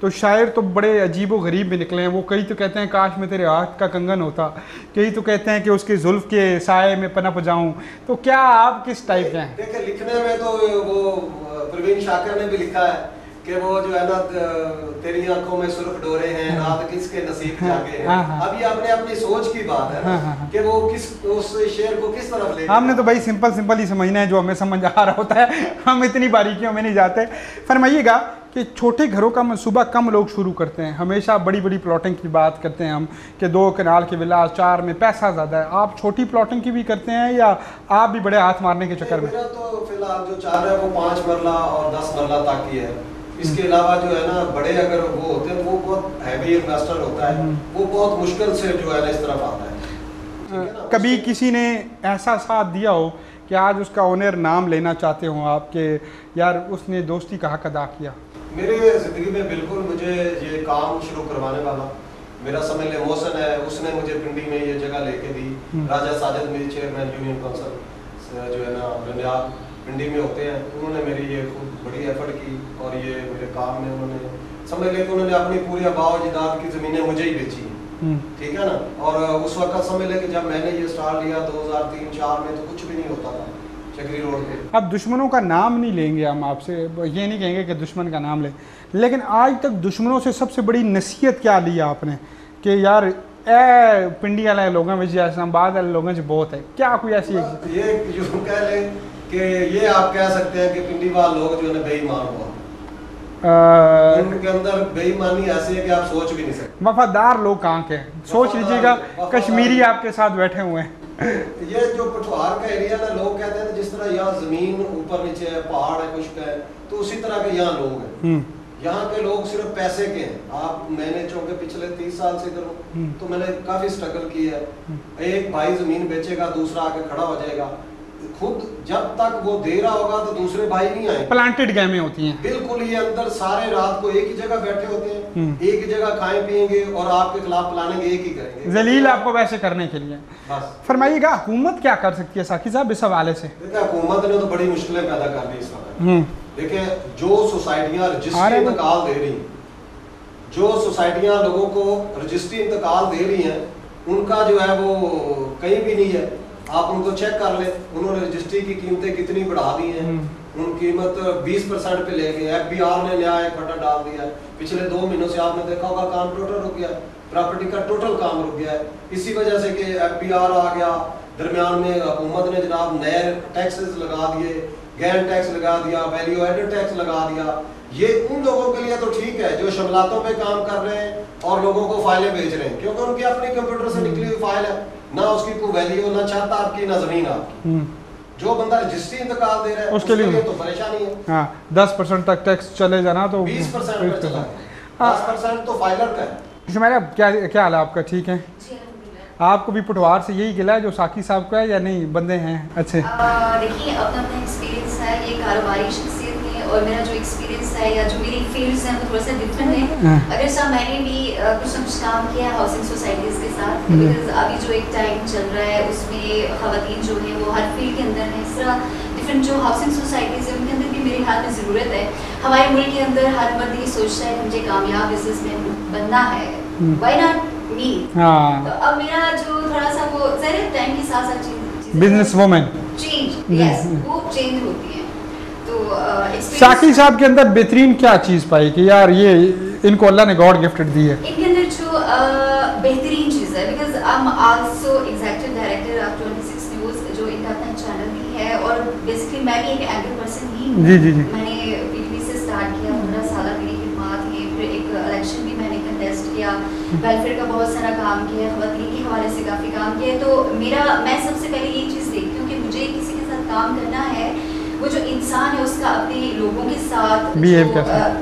تو شاعر تو بڑے عجیب و غریب بھی نکلے ہیں. وہ کئی تو کہتے ہیں کاش میں تیرے ہاتھ کا کنگن ہوتا, کئی تو کہتے ہیں کہ اس کے زلف کے سائے میں پنپ جاؤں. تو کیا آپ کس ٹائپ کے ہیں؟ دیکھیں لکھنے میں تو وہ پروین شاکر نے بھی لکھا ہے کہ وہ جو ہے نا تیری آنکھوں میں سرخ ڈورے ہیں رات کس کے نصیب جاگے ہیں. اب یہ اپنے اپنی سوچ کی بات ہے کہ وہ کس اس شعر کو کس طرف لے. ہم نے تو بھائی سمپل ہی سمجھنا ہے جو ہمیں سمجھ آ رہا ہوتا ہے, ہم اتنی باریکیوں میں نہیں جاتے. فرمائیے گا کہ چھوٹے گھروں کا منصوبہ کم لوگ شروع کرتے ہیں, ہمیشہ بڑی بڑی پلاٹنگ کی بات کرتے ہیں ہم کہ 2 کنال کے ولا 4 میں پیسہ زیادہ ہے. آپ چھوٹی پلاٹنگ کی بھی کرتے ہیں یا آپ بھی بڑے ہاتھ مارنے کے چکر میں؟ میرا تو فی الحال جو چل رہا ہے وہ 5 مرلہ اور 10 مرلہ تک کی ہے. اس کے علاوہ جو ہے نا بڑے اگر وہ ہوتے ہیں وہ بہت ہیوی انویسٹر ہوتا ہے, وہ بہت مشکل سے جو ہے نا اس طرف آتا ہے. کبھی کسی نے ایسا ساتھ دیا ہو کہ آج اس کا اونر نام لینا چاہتے ہوں آپ کہ یار اس نے دوستی کا حق ادا کیا؟ میرے زندگی میں بالکل مجھے یہ کام شروع کروانے والا میرا سمجھ لے محسن ہے, اس نے مجھے پنڈی میں یہ جگہ لے کے دی. راجہ ساجد میری چیئرمین یونین کونسل جو ہے نا بنیاد پنڈی میں ہوتے ہیں, انہوں نے میری یہ خود بڑی ایفرٹ کی اور یہ میرے کام میں انہوں نے سمجھ لے کہ انہوں نے اپنی پوری آباء و اجداد کی زمینیں مجھے ہی بیچی ہیں, ٹھیک ہے نا. اور اس وقت سمجھ لے کہ جب میں نے یہ اسٹارٹ لیا 2003-4 میں تو کچھ بھی نہیں ہوتا تھا چکری روڈ پہ. اب دشمنوں کا نام نہیں لیں گے ہم آپ سے, یہ نہیں کہیں گے کہ دشمن کا نام لیں, لیکن آج تک دشمنوں سے سب سے بڑی نصیحت کیا لی آپ نے کہ یار اے پنڈی والے لوگوں میں اسلام آباد والے لوگوں سے بہت ہے, کیا کوئی ایسی یہ جو کہہ لیں کہ یہ آپ کہہ سکتے ہیں کہ پنڈی والے لوگ جو ہے بے ایمان ہوا, ان کے اندر بے ایمانی ایسی ہے کہ آپ سوچ بھی نہیں سکتے. وفادار لوگ کہاں کے, سوچ لیجیے گا کشمیری آپ کے ساتھ بیٹھے ہوئے ہیں. یہ جو پٹھوار کا ایریا نا لوگ کہتے ہیں جس طرح یہاں زمین اوپر نیچے ہے, پہاڑ ہے, خشک ہے, تو اسی طرح کے یہاں لوگ ہیں. یہاں کے لوگ صرف پیسے کے ہیں. آپ میں نے چونکہ پچھلے 30 سال سے ادھر ہوں تو میں نے کافی سٹرگل کی ہے. ایک بھائی زمین بیچے گا, دوسرا آ کے کھڑا ہو جائے گا, خود جب تک وہ دے رہا ہوگا تو دوسرے بھائی نہیں آئے. پلانٹڈ گیمیں ہوتی ہیں بالکل. یہ اندر سارے رات کو ایک ہی جگہ بیٹھے ہوتے ہیں, ایک ہی جگہ کھائیں پیئیں گے اور آپ کے خلاف پلانیں گے, ایک ہی کریں گے, ذلیل آپ کو ویسے کرنے کے لیے. فرمائیے گا حکومت کیا کر سکتی ہے ساقی صاحب اس حوالے سے؟ دیکھیں حکومت نے تو بڑی مشکلیں پیدا کر دی اس وقت. دیکھیں جو سوسائٹیاں رجسٹری انتقال دے رہی ہیں, جو سوسائٹیاں لوگوں کو رجسٹری انتقال دے رہی ہیں, ان کا جو ہے وہ کہیں بھی نہیں ہے. آپ ان کو چیک کر لیں, انہوں نے رجسٹری کی قیمتیں کتنی بڑھا دی ہیں. ان قیمت 20% پہ لے گئے. FBR نے نیا ایک کھٹا ڈال دیا ہے. پچھلے 2 مہینوں سے آپ نے دیکھا ہوگا کام ٹوٹل رک گیا ہے, پراپرٹی کا ٹوٹل کام رک گیا ہے, اسی وجہ سے کہ FBR آ گیا. درمیان میں حکومت نے جناب نئے ٹیکسز لگا دیے, گین ٹیکس لگا دیا, ویلیو ایڈڈ ٹیکس لگا دیا. یہ ان لوگوں کے لیے تو ٹھیک ہے جو شملاتوں پہ کام کر رہے ہیں اور لوگوں کو فائلیں بھیج رہے ہیں, کیونکہ ان کی اپنی کمپیوٹر سے نکلی ہوئی فائل ہے, نہ اس کی کوئی ویلیو, نہ چھت آپ کی, نہ زمین آپ کی. جو بندہ رجسٹری انتقال دے رہا ہے اس کے لیے تو پریشانی ہے. ہاں 10% تک ٹیکس چلے جانا تو 20% پہ چلا, 10% تو فائلر کا ہے. شمیرہ کیا حال ہے آپ کا؟ ٹھیک ہے. آپ کو بھی پٹوار سے یہی گلا ہے جو ساقی صاحب کا ہے یا نہیں بندے ہیں اچھے؟ دیکھیے اپنا ایکسپیرینس ہے, یہ کاروباری شخصیت ہے اور میرا جو ایکسپیرینس ہے یا جو میری فیلڈس ہیں وہ تھوڑا سا ڈفرینٹ ہیں. اگر صاحب میں نے بھی کچھ نہ کچھ کام کیا ہے ہاؤسنگ سوسائٹیز کے ساتھ, بیکاز ابھی جو ایک ٹائم چل رہا ہے اس میں خواتین جو ہیں وہ ہر فیلڈ کے اندر ہیں. اس طرح ڈفرینٹ جو ہاؤسنگ سوسائٹیز ہیں ان کے اندر بھی میرے خیال میں ضرورت ہے. ہمارے ملک کے اندر ہر مرد یہ سوچتا ہے کہ مجھے کامیاب بزنس مین بننا ہے, وائی ناٹ می. تو اب میرا جو تھوڑا سا وہ ظاہر ٹائم کے ساتھ ساتھ بزنس وومن چینج, یس وہ چینج ہوتی ہیں. تو ساقی صاحب کے اندر بہترین کیا چیز پائی کہ یار یہ ان کو اللہ نے گاڈ گفٹڈ دی ہے؟ ان کے اندر جو بہترین چیز ہے, because I am also executive director of 26 news جو ان کا اپنا چینل بھی ہے, اور بیسکلی میں بھی ایک اینکر پرسن ہی ہوں. میں نے PTV سے اسٹارٹ کیا, 15 سالہ میری خدمات ہیں. پھر ایک الیکشن بھی میں نے کنٹیسٹ کیا, ویلفیئر کا بہت سارا کام کیا, خواتین کے حوالے سے کافی کام کیا. تو میں سب سے پہلے یہ چیز دیکھتی ہوں کہ مجھے کسی کے ساتھ کام کرنا ہے, وہ جو انسان ہے اس کا اپنے لوگوں کے ساتھ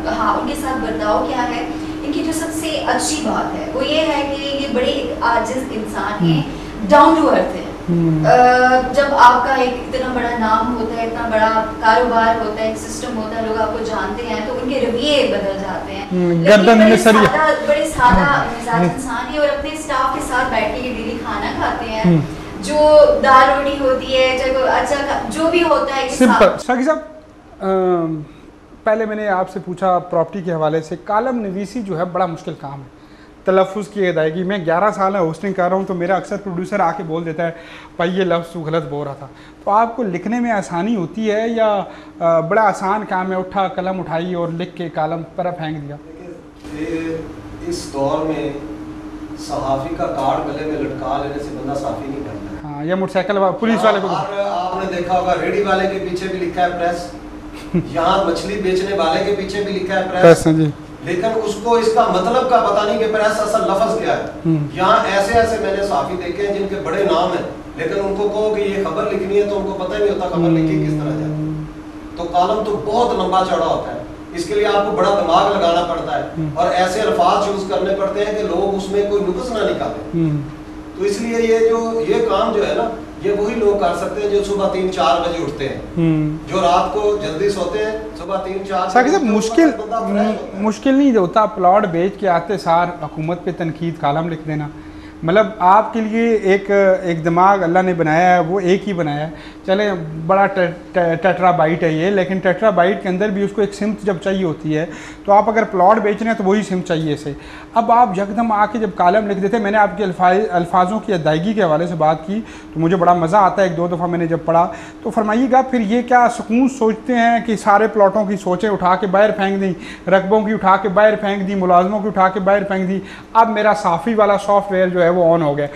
ہاں ان کے ساتھ برتاؤ کیا ہے. ان کی جو سب سے اچھی بات ہے وہ یہ ہے کہ یہ بڑے ایک عاجز انسان ہیں, ڈاؤن ٹو ارتھ ہیں. جب آپ کا ایک اتنا بڑا نام ہوتا ہے, اتنا بڑا کاروبار ہوتا ہے, ایک سسٹم ہوتا ہے, لوگ آپ کو جانتے ہیں تو ان کے رویے بدل جاتے ہیں. بڑے سادہ مزاج انسان ہیں اور اپنے اسٹاف کے ساتھ بیٹھ کے ڈیلی کھانا کھاتے ہیں, جو دال روٹی ہوتی ہے, اچھا جو بھی ہوتا ہے. ساقی صاحب پہلے میں نے آپ سے پوچھا پراپرٹی کے حوالے سے، کالم نویسی جو ہے بڑا مشکل کام ہے، تلفظ کی ادائیگی. میں 11 سال ہے ہوسٹنگ کر رہا ہوں، تو میرا اکثر پروڈیوسر آ کے بول دیتا ہے بھائی یہ لفظ تو غلط بول رہا تھا. تو آپ کو لکھنے میں آسانی ہوتی ہے یا بڑا آسان کام ہے، اٹھا قلم اٹھائی اور لکھ کے کالم پر پھینک دیا؟ اس دور میں صحافی کا کارڈ گلے میں لٹکا لینے سے بندہ صحافی نہیں بنتا. ہاں، یا موٹر سائیکل پولیس والے کو. آپ نے دیکھا ہوگا ریڑھی والے کے پیچھے بھی لکھا ہے پریس، یہاں مچھلی بیچنے والے کے پیچھے بھی لکھا ہے پریس، لیکن اس کو اس کا مطلب کا پتہ نہیں کہ پریس اصل لفظ کیا ہے. یہاں ایسے ایسے میں نے صحافی دیکھے ہیں جن کے بڑے نام ہیں، لیکن ان کو کہو کہ یہ خبر لکھنی ہے تو ان کو پتہ نہیں ہوتا خبر لکھی کس طرح جائے. تو کالم تو بہت لمبا چوڑا ہوتا ہے، اس کے لیے آپ کو بڑا دماغ لگانا پڑتا ہے اور ایسے الفاظ چوز کرنے پڑتے ہیں کہ لوگ اس میں کوئی نقص نہ نکالیں. تو اس لیے یہ کام جو ہے نا، یہ وہی لوگ کر سکتے ہیں جو صبح 3-4 بجے اٹھتے ہیں، جو رات کو جلدی سوتے ہیں، صبح 3-4 بجے. مشکل نہیں ہوتا پلاٹ بیچ کے آتے سار حکومت پہ تنقید کالم لکھ دینا. مطلب آپ کے لیے ایک دماغ اللہ نے بنایا ہے، وہ ایک ہی بنایا ہے. چلیں بڑا ٹیٹرا بائٹ ہے یہ، لیکن ٹیٹرا بائٹ کے اندر بھی اس کو ایک سمت جب چاہیے ہوتی ہے، تو آپ اگر پلاٹ بیچ رہے ہیں تو وہی سمت چاہیے اسے. اب آپ یکدم آ کے جب کالم لکھ دیتے، میں نے آپ کے الفاظوں کی ادائیگی کے حوالے سے بات کی تو مجھے بڑا مزہ آتا ہے. 1-2 دفعہ میں نے جب پڑھا تو فرمائیے گا پھر یہ کیا سکون سوچتے ہیں کہ سارے پلاٹوں کی سوچیں اٹھا کے باہر پھینک دیں، رقبوں کی اٹھا کے باہر پھینک دی، ملازموں کی اٹھا کے باہر پھینک دی، اب میرا صافی والا سافٹ ویئر جو ہے وہ آن ہو گیا؟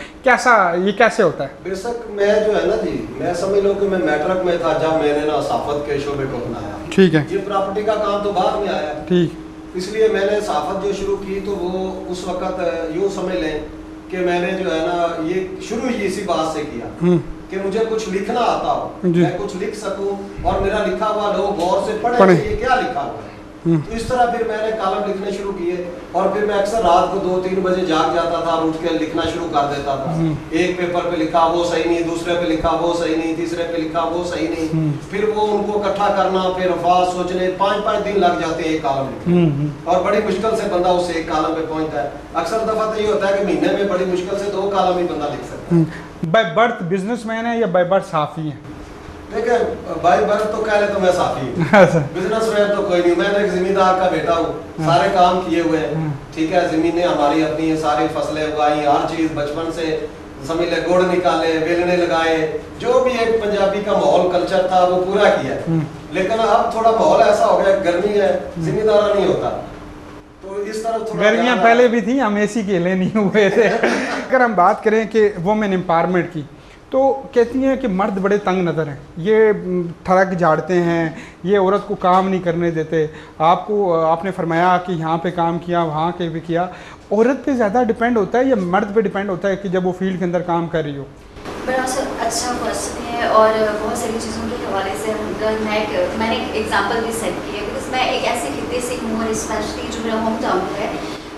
یہ کیسے ہوتا ہے؟ بے شک میں جو ہے نا جی، میں سمجھ لو کہ میں میٹرک میں تھا جب میں نے نا صحافت کے شعبے کو اپنایا. ٹھیک ہے. یہ پراپرٹی کا کام تو بعد میں آیا. ٹھیک. اس لیے میں نے صحافت جو شروع کی تو وہ اس وقت یوں سمجھ لیں کہ میں نے جو ہے نا یہ شروع ہی اسی بات سے کیا کہ مجھے کچھ لکھنا آتا ہو، میں کچھ لکھ سکوں اور میرا لکھا ہوا لوگ غور سے پڑھیں کہ یہ کیا لکھا ہوا ہے. تو اس طرح پھر میں نے کالم لکھنے شروع کیے اور پھر میں اکثر رات کو 2-3 بجے جاگ جاتا تھا اور اٹھ کے لکھنا شروع کر دیتا تھا. ایک پیپر پہ لکھا وہ صحیح نہیں، دوسرے پہ لکھا وہ صحیح نہیں، تیسرے پہ لکھا وہ صحیح نہیں، پھر وہ ان کو اکٹھا کرنا، پھر الفاظ سوچنے، 5 دن لگ جاتے ہیں ایک کالم لکھنے اور بڑی مشکل سے بندہ اس ایک کالم پہ پہنچتا ہے. اکثر دفعہ تو یہ ہوتا ہے کہ مہینے میں بڑی مشکل سے 2 کالم ہی بندہ لکھ سکتا ہے. بائی برتھ بزنس مین ہے یا بائی برتھ صحافی ہے؟ دیکھیں بائی برتھ تو کہہ لے تو میں صحافی ہوں، بزنس مین تو کوئی نہیں. میں ایک زمیندار کا بیٹا ہوں، سارے کام کیے ہوئے ہیں. ٹھیک ہے، زمینیں ہماری اپنی ہیں، ساری فصلیں اگائی، ہر چیز بچپن سے سمجھ لے، گڑ نکالے، بیلنے لگائے، جو بھی ایک پنجابی کا ماحول کلچر تھا وہ پورا کیا. لیکن اب تھوڑا ماحول ایسا ہو گیا، گرمی ہے، زمیندارہ نہیں ہوتا. گرمیاں پہلے بھی تھیں، ہم اے سی کے لیے نہیں ہوئے تھے. اگر ہم بات کریں کہ وومن امپاورمنٹ کی، تو کہتی ہیں کہ مرد بڑے تنگ نظر ہیں، یہ ٹھڑک جھاڑتے ہیں، یہ عورت کو کام نہیں کرنے دیتے. آپ نے فرمایا کہ یہاں پہ کام کیا، وہاں کے بھی کیا. عورت پہ زیادہ ڈیپینڈ ہوتا ہے یا مرد پہ ڈیپینڈ ہوتا ہے کہ جب وہ فیلڈ کے اندر کام کر رہی ہو؟ بڑا اچھا کوشچن ہے اور بہت ساری چیزوں کے حوالے سے میں نے ایک ایگزامپل بھی سیٹ کی ہے، بیکاز میں ایک ایسے خطے سے ہوں اور اسپیشلی جو میرا ہوم ٹاؤن ہے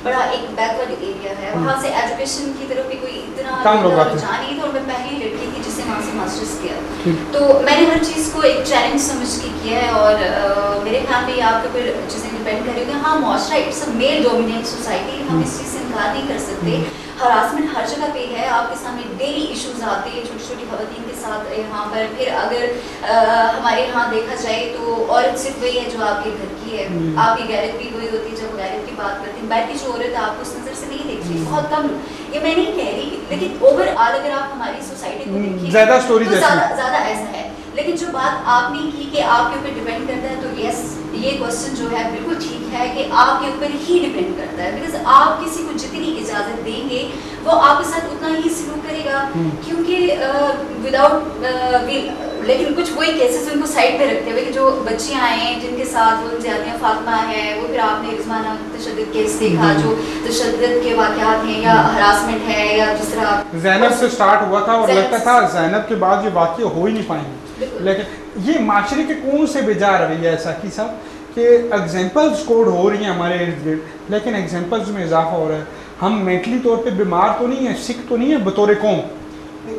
بڑا ایک بیکورڈ ایریا ہے، وہاں سے ایجوکیشن کی طرف بھی کوئی اتنا رجحان نہیں تھا اور میں پہلی لڑکی تھی جس نے وہاں سے ماسٹرز کیا. تو میں نے ہر چیز کو ایک چیلنج سمجھ کے کیا ہے اور میرے خیال میں آپ کے اوپر چیزیں ڈپینڈ کر رہی ہیں. ہاں معاشرہ it's a male dominate society, ہم اس چیز سے انکار نہیں کر سکتے. ہراسمنٹ ہر جگہ پہ ہے، آپ کے سامنے ڈیلی ایشوز آتے ہیں چھوٹی چھوٹی خواتین کے ساتھ یہاں پر. پھر اگر ہمارے یہاں دیکھا جائے تو عورت صرف وہی ہے جو آپ کے گھر کی ہے، آپ کی غیرت بھی وہی ہوتی ہے جب غیرت کی بات کرتے ہیں. باہر کی جو عورت آپ کو اس نظر سے نہیں دیکھتی، بہت کم. یہ میں نہیں کہہ رہی، لیکن اوور آل اگر آپ ہماری سوسائٹی کو دیکھیں زیادہ ایسا ہے. لیکن جو بات آپ نے کی کہ آپ کے اوپر ڈیپینڈ کرتا ہے، تو یس یہ کوشچن جو ہے بالکل ٹھیک ہے کہ آپ کے اوپر ہی ڈیپینڈ کرتا ہے. بیکاز آپ کسی کو جتنی اجازت دیں گے وہ آپ کے ساتھ اتنا ہی سلوک کرے گا، کیونکہ لیکن کچھ وہی کیسز ان کو سائڈ پہ رکھتے ہوئے کہ جو بچیاں آئے ہیں جن کے ساتھ وہ زیادتیاں، فاطمہ ہے، وہ پھر آپ نے رضوانہ تشدد کیس دیکھا، جو تشدد کے واقعات ہیں یا ہراسمنٹ ہے، یا جس طرح زینب سے سٹارٹ ہوا تھا اور لگتا تھا زینب کے بعد یہ واقعہ ہو ہی نہیں پائیں گے. لیکن یہ معاشرے کے کون سے بیجا رویہ ہے ساقی صاحب کہ ایگزامپلز کوڈ ہو رہی ہیں ہمارے ارد گرد، لیکن ایگزامپلز میں اضافہ ہو رہا ہے. ہم مینٹلی طور پہ بیمار تو نہیں ہیں، سکھ تو نہیں ہیں بطور قوم؟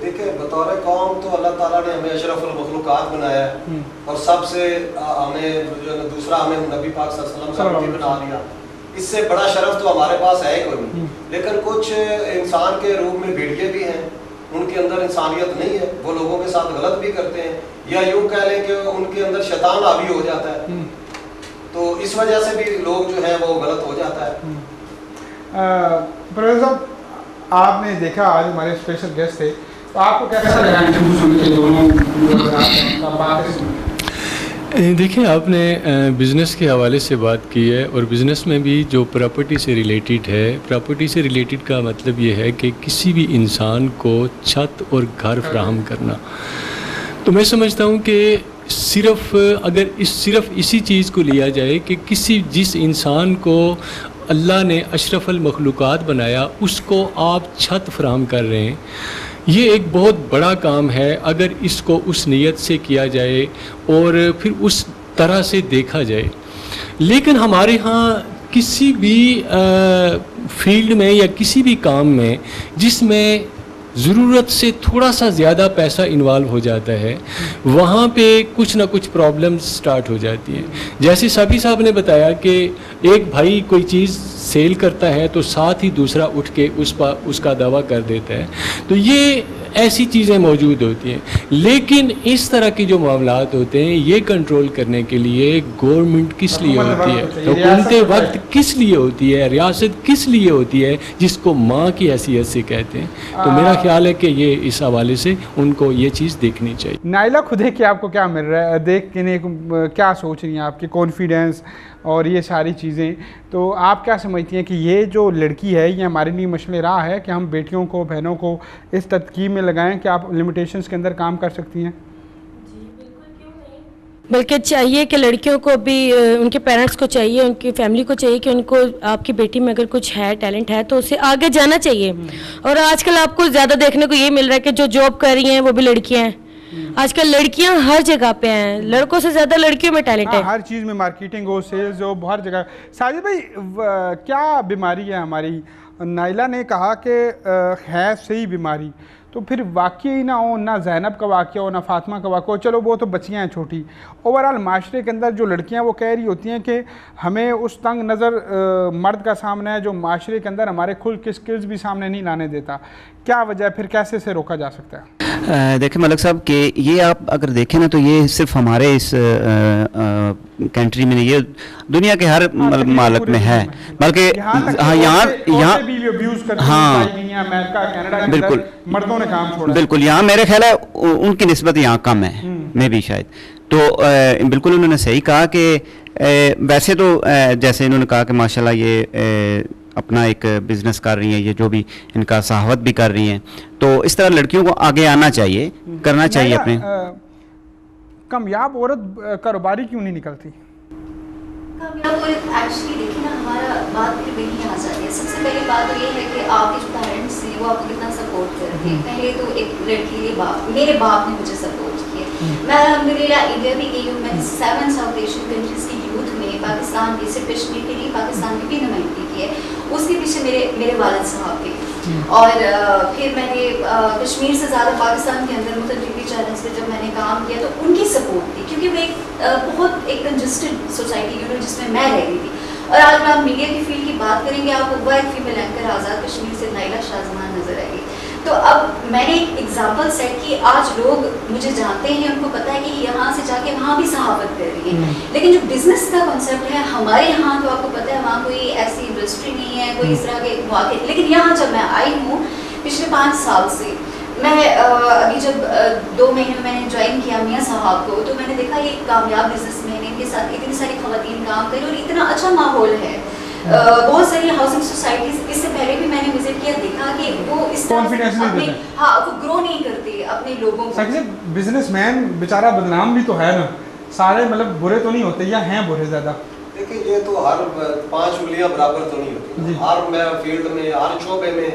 دیکھیں بطور قوم تو اللہ تعالیٰ نے ہمیں اشرف المخلوقات بنایا ہے اور سب سے ہمیں دوسرا ہمیں نبی پاک صلی اللہ علیہ وسلم کا بنا دیا. اس سے بڑا شرف تو ہمارے پاس ہے کوئی نہیں. لیکن کچھ انسان کے روپ میں بھیڑیے بھی ہیں، ان کے اندر انسانیت نہیں ہے، وہ لوگوں کے ساتھ غلط بھی کرتے ہیں، یا یوں کہہ لیں کہ ان کے اندر شیطان حاوی ہو جاتا ہے. تو اس وجہ سے بھی لوگ جو ہے وہ غلط ہو جاتا ہے. پروفیسر صاحب آپ نے دیکھا آج ہمارے اسپیشل گیسٹ تھے, تو آپ کو کیسا لگا انٹرویو سن کے دونوں باتیں؟ دیکھیں آپ نے بزنس کے حوالے سے بات کی ہے, اور بزنس میں بھی جو پراپرٹی سے ریلیٹڈ ہے, پراپرٹی سے ریلیٹڈ کا مطلب یہ ہے کہ کسی بھی انسان کو چھت اور گھر فراہم کرنا. تو میں سمجھتا ہوں کہ صرف اسی چیز کو لیا جائے کہ جس انسان کو اللہ نے اشرف المخلوقات بنایا اس کو آپ چھت فراہم کر رہے ہیں, یہ ایک بہت بڑا کام ہے. اگر اس کو اس نیت سے کیا جائے اور پھر اس طرح سے دیکھا جائے. لیکن ہمارے ہاں کسی بھی فیلڈ میں یا کسی بھی کام میں جس میں ضرورت سے تھوڑا سا زیادہ پیسہ انوالو ہو جاتا ہے, وہاں پہ کچھ نہ کچھ پرابلمز سٹارٹ ہو جاتی ہیں. جیسے سابی صاحب نے بتایا کہ ایک بھائی کوئی چیز سیل کرتا ہے تو ساتھ ہی دوسرا اٹھ کے اس کا دعویٰ کر دیتا ہے. تو یہ ایسی چیزیں موجود ہوتی ہیں. لیکن اس طرح کے جو معاملات ہوتے ہیں یہ کنٹرول کرنے کے لیے گورنمنٹ کس لیے ہوتی ہے, حکومت وقت کس لیے ہوتی ہے, ریاست کس لیے ہوتی ہے, جس کو ماں کی حیثیت سے کہتے ہیں. تو میرا خیال ہے کہ یہ اس حوالے سے ان کو یہ چیز دیکھنی چاہیے. نائلہ خدے کہ آپ کو کیا مل رہا ہے دیکھ کے, کیا سوچ رہی ہیں آپ کی کانفیڈنس اور یہ ساری چیزیں, تو آپ کیا سمجھتی ہیں کہ یہ جو لڑکی ہے یہ ہمارے لیے مشعل راہ ہے کہ ہم بیٹیوں کو, بہنوں کو اس تدقیق میں لگائیں کہ آپ لمیٹیشنز کے اندر کام کر سکتی ہیں؟ بلکہ چاہیے کہ لڑکیوں کو بھی, ان کے پیرنٹس کو چاہیے, ان کی فیملی کو چاہیے کہ ان کو آپ کی بیٹی میں اگر کچھ ہے, ٹیلنٹ ہے, تو اسے آگے جانا چاہیے. اور آج کل آپ کو زیادہ دیکھنے کو یہ مل رہا ہے کہ جو جاب کر رہی ہیں وہ بھی لڑکیاں ہیں. آج کل لڑکیاں ہر جگہ پہ ہیں, لڑکوں سے زیادہ لڑکیوں میں ٹیلنٹ ہے. ہر چیز میں مارکیٹنگ ہو, سیلز ہو, ہر جگہ. ساجد بھائی کیا بیماری ہے ہماری؟ نائلہ نے کہا کہ ہے صحیح بیماری, تو پھر واقعی نہ ہو, نہ زینب کا واقعہ ہو, نہ فاطمہ کا واقعہ ہو, چلو وہ تو بچیاں ہیں چھوٹی. اوورآل معاشرے کے اندر جو لڑکیاں وہ کہہ رہی ہوتی ہیں کہ ہمیں اس تنگ نظر مرد کا سامنا ہے جو معاشرے کے اندر ہمارے کھل کے سکلز بھی سامنے نہیں لانے دیتا. کیا وجہ ہے, پھر کیسے سے روکا جا سکتا ہے؟ دیکھیں ملک صاحب کہ یہ آپ اگر دیکھیں نا تو یہ صرف ہمارے اس کنٹری میں نہیں, یہ دنیا کے ہر مالک میں ہے. بلکہ بالکل بالکل یہاں میرے خیال ہے ان کی نسبت یہاں کم ہے, میں بھی شاید. تو بالکل انہوں نے صحیح کہا کہ ویسے تو جیسے انہوں نے کہا کہ ماشاءاللہ یہ اپنا ایک بزنس کر رہی ہیں, یہ جو بھی ان کا صحافت بھی کر رہی ہیں, تو اس طرح لڑکیوں کو آگے آنا چاہیے, کرنا چاہیے. اپنے کامیاب عورت کاروباری کیوں نہیں نکلتی؟ کامیاب عورت ایکچولی دیکھیں نا, ہمارا بات پھر وہی آ جاتی ہے. سب سے پہلی بات تو یہ ہے کہ آپ کے جو پیرنٹس ہیں وہ آپ کو کتنا سپورٹ کرتے ہیں. پہلے تو ایک لڑکی میرے باپ نے مجھے سپورٹ کیا. میں الحمدللہ انڈیا بھی گئی ہوں, میں 7 ساؤتھ ایشین کنٹریز کی یوتھ میں پاکستان کی, صرف کشمیر کے لیے پاکستان کی بھی نمائندگی کی ہے. اس کے پیچھے میرے والد صاحب تھے. اور پھر میں نے کشمیر سے زیادہ پاکستان کے اندر مختلف ٹی وی چینلز پہ جب میں نے کام کیا تو ان کی سپورٹ تھی, کیونکہ وہ ایک بہت ایک کنجسٹڈ سوسائٹی جس میں رہ رہی تھی. اور آج میں آپ میڈیا کی فیلڈ کی بات کریں گے, آپ کو وہ ایک فیمیل اینکر آزاد کشمیر سے نائلہ شاہ زمان نظر آئے گی. تو اب میں نے ایک ایگزامپل سیٹ کی, آج لوگ مجھے جانتے ہیں, ان کو پتہ ہے کہ یہاں سے جا کے وہاں بھی صحافت کر رہی ہے. لیکن جو بزنس کا کنسیپٹ ہے ہمارے یہاں, تو آپ کو پتہ ہے وہاں کوئی ایسی انڈسٹری نہیں ہے, کوئی اس طرح کے مواقع. لیکن یہاں جب میں آئی ہوں پچھلے 5 سال سے, میں ابھی جب 2 مہینے میں نے جوائن کیا میاں صاحب کو, تو میں نے دیکھا یہ کامیاب بزنس مین ہے, ان کے ساتھ اتنی ساری خواتین کام کر رہی اور اتنا اچھا ماحول ہے. بہت ساری ہاؤسنگ سوسائٹیز, اس سے پہلے بھی میں نے وزٹ کیا, دیکھا کہ وہ اس طرح سے وہ گرو نہیں کرتے اپنے لوگوں کو. بزنس مین بیچارہ بدنام بھی تو ہے نا, سارے مطلب برے تو نہیں ہوتے, یا ہیں برے زیادہ؟ دیکھیں یہ تو ہر 5 انگلیاں برابر تو نہیں ہوتی. ہر فیلڈ میں, ہر شعبے میں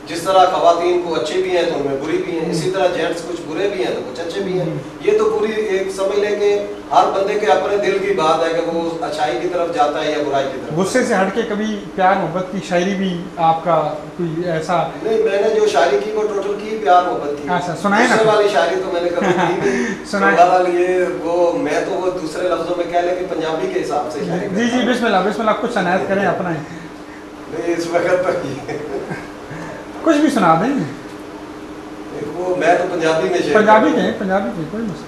جس طرح خواتین کو اچھے بھی ہیں تو ان میں بری بھی ہیں, اسی طرح جینٹس کچھ برے بھی ہیں تو کچھ اچھے بھی ہیں. یہ تو پوری ایک سمجھ لیں کہ ہر بندے کے اپنے دل کی بات ہے کہ وہ اچھائی کی طرف جاتا ہے یا برائی کی طرف. غصے سے ہٹ کے کبھی پیار محبت کی شاعری بھی آپ کا کوئی ایسا؟ نہیں, میں نے جو شاعری کی وہ ٹوٹل کی پیار محبت کی. اچھا سنائیں نا. غصے والی شاعری تو میں نے کبھی کی نہیں. سنائیں. یہ وہ میں تو وہ دوسرے لفظوں میں کہہ لیں کہ پنجابی کے حساب سے شاعری. جی جی بسم اللہ بسم اللہ, کچھ عنایت کریں اپنا. نہیں اس وقت تک کچھ بھی سنا دیں. وہ میں تو پنجابی میں پنجابی کے کوئی مسئلہ.